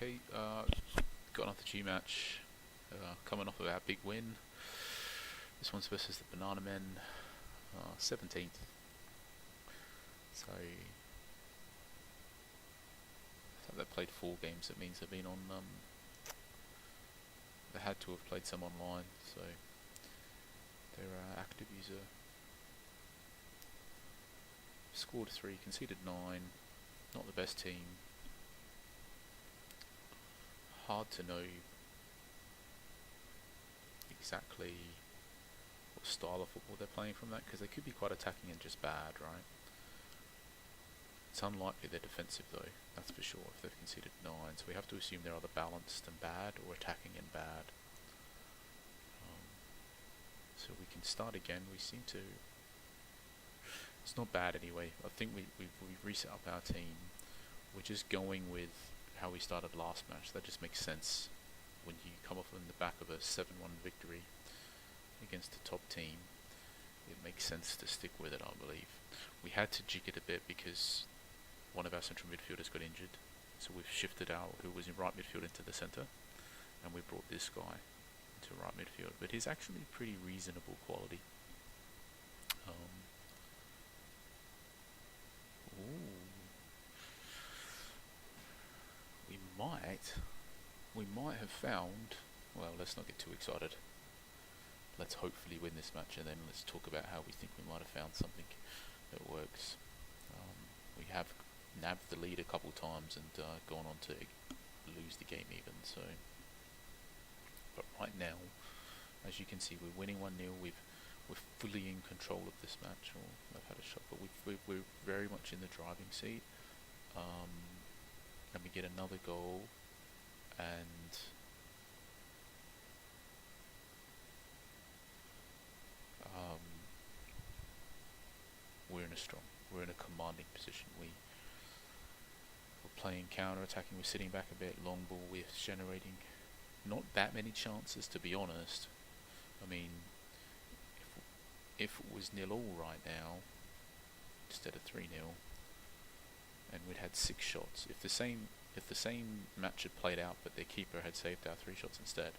Okay, got another G match, coming off of our big win. This one's versus the Bananmen, 17th. So they've played 4 games. That means they've been on. They had to have played some online, so they're active user. Scored 3, conceded 9. Not the best team. Hard to know exactly what style of football they're playing from that, because they could be quite attacking and just bad, right? It's unlikely they're defensive though, that's for sure, if they've conceded 9, so we have to assume they're either balanced and bad or attacking and bad. So we can start again. We seem to... It's not bad anyway. I think we've reset up our team. We're just going with how we started last match. That just makes sense when you come off in the back of a 7-1 victory against a top team. It makes sense to stick with it, I believe. We had to jig it a bit because one of our central midfielders got injured, so we've shifted out who was in right midfield into the centre, and we brought this guy into right midfield, but he's actually pretty reasonable quality. We might have found, well, let's not get too excited. Let's hopefully win this match, and then let's talk about how we think we might have found something that works. We have nabbed the lead a couple times and gone on to lose the game even, so. But right now, as you can see, we're winning 1-0. We're fully in control of this match. Or I've had a shot, but we're very much in the driving seat. And we get another goal, and we're in a commanding position. We're playing counter-attacking. We're sitting back a bit. Long ball. We're generating not that many chances, to be honest. I mean, if it was 0-0 right now instead of 3-0, and we'd had 6 shots, if the same match had played out but their keeper had saved our 3 shots instead,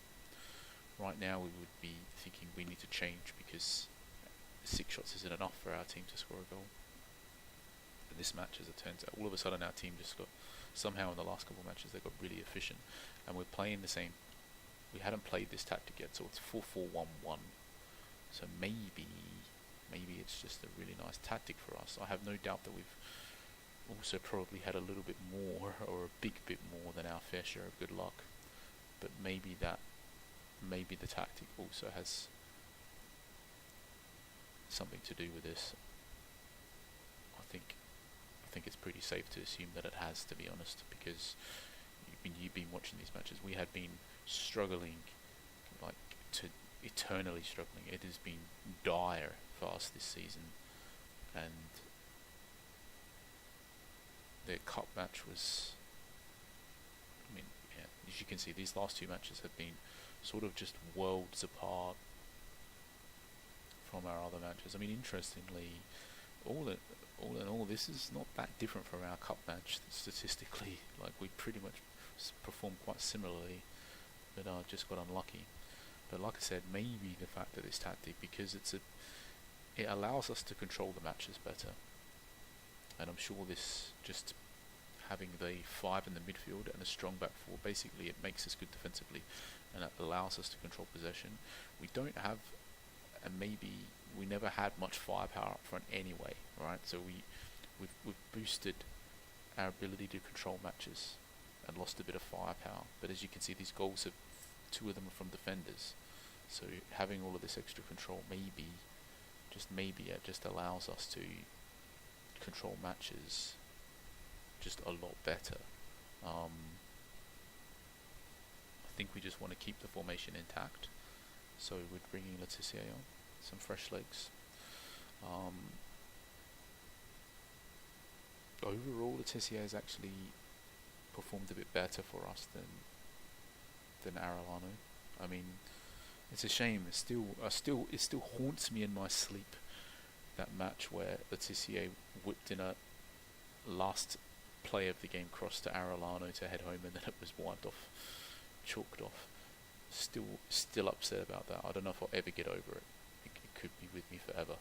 right now we would be thinking we need to change because 6 shots isn't enough for our team to score a goal. But this match, as it turns out, all of a sudden our team just got, somehow in the last couple of matches, they got really efficient, and we're playing the same. We hadn't played this tactic yet, so it's 4-4-1-1. So maybe it's just a really nice tactic for us. I have no doubt that we've also probably had a little bit more, or a big bit more than our fair share of good luck. But maybe the tactic also has something to do with this. I think it's pretty safe to assume that it has, to be honest, because you've been watching these matches. We had been struggling, like eternally struggling. It has been dire for us this season, and their cup match was, I mean, yeah, as you can see, these last 2 matches have been sort of just worlds apart from our other matches. I mean, interestingly, all in all, this is not that different from our cup match statistically. Like, we pretty much performed quite similarly, but just got unlucky. But like I said, maybe the fact that this tactic, because it allows us to control the matches better. And I'm sure this, just having the 5 in the midfield and a strong back 4, basically it makes us good defensively, and it allows us to control possession. We don't have, and maybe we never had much firepower up front anyway, right? So we've boosted our ability to control matches and lost a bit of firepower. But as you can see, these goals have 2 of them are from defenders. So having all of this extra control, maybe it just allows us to control matches just a lot better. I think we just want to keep the formation intact, so we're bringing Laetitia on, some fresh legs. Overall, Laetitia has actually performed a bit better for us than Arellano. I mean, it's a shame. It still haunts me in my sleep, that match where Laetitia whipped in a last play of the game crossed to Arellano to head home, and then it was wiped off, chalked off. Still upset about that. I don't know if I'll ever get over it. It could be with me forever.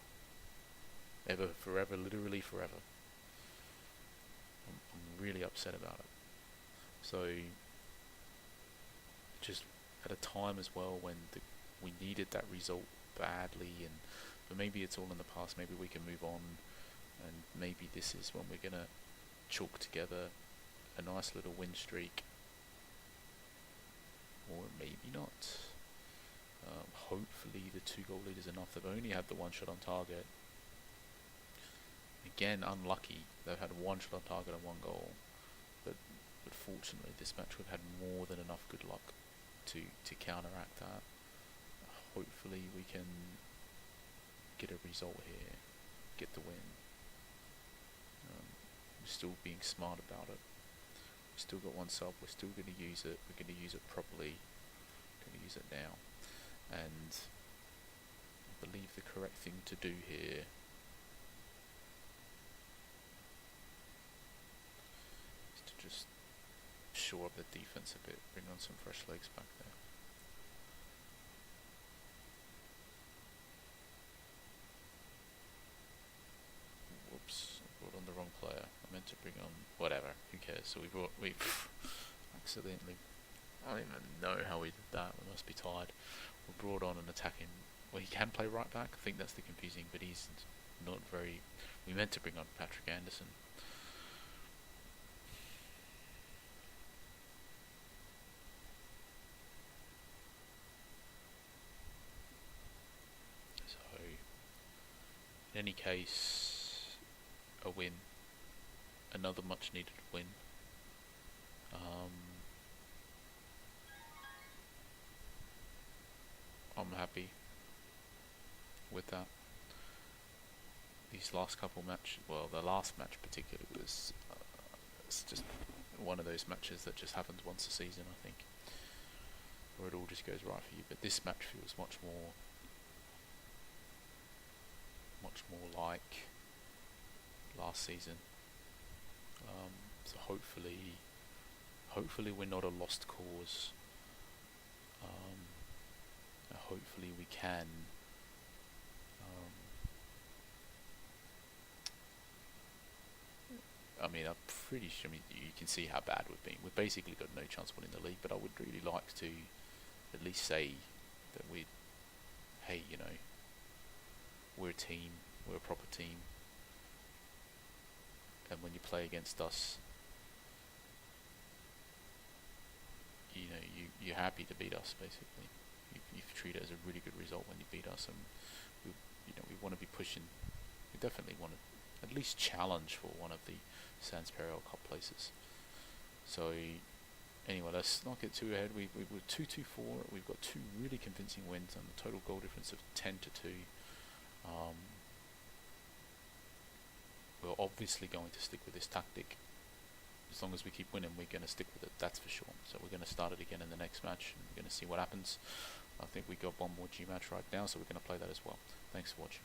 Forever, literally forever. I'm really upset about it. So, just at a time as well when we needed that result badly, but maybe it's all in the past. Maybe we can move on, and maybe this is when we're gonna chalk together a nice little win streak, or maybe not. Hopefully the 2-goal lead is enough. They've only had the 1 shot on target. Again, unlucky. They've had 1 shot on target and 1 goal, but fortunately this match we've had more than enough good luck to counteract that. Hopefully we can get a result here, get the win. We're still being smart about it. We've still got 1 sub, we're still going to use it, we're going to use it properly, we're going to use it now. And I believe the correct thing to do here is to just shore up the defense a bit, bring on some fresh legs back there. Whoops, I brought on the wrong player. I meant to bring on whatever, who cares. So we accidentally, I don't even know how we did that, we must be tired. We brought on an attacking, well, he can play right back, I think that's the confusing, but he's not very, we meant to bring on Patrick Anderson. So, in any case, a win, another much needed win. I'm happy with that. These last couple matches, well, the last match particularly was it's just one of those matches that just happens once a season, I think, where it all just goes right for you. But this match feels much more like last season. So hopefully we're not a lost cause. Hopefully we can I mean, I'm pretty sure, you can see how bad we've been. We've basically got no chance of winning the league, but I would really like to at least say that hey, you know, we're a team, we're a proper team, and when you play against us, you know, you're happy to beat us, basically. You treat it as a really good result when you beat us, and we want to be pushing. We definitely want to at least challenge for one of the Sans Perel Cup places. So anyway, let's not get too ahead. We were 2-2-4. We've got 2 really convincing wins and a total goal difference of 10-2. We're obviously going to stick with this tactic. As long as we keep winning, we're going to stick with it, that's for sure. So we're going to start it again in the next match, and we're going to see what happens. I think we got one more G match right now, so we're going to play that as well. Thanks for watching.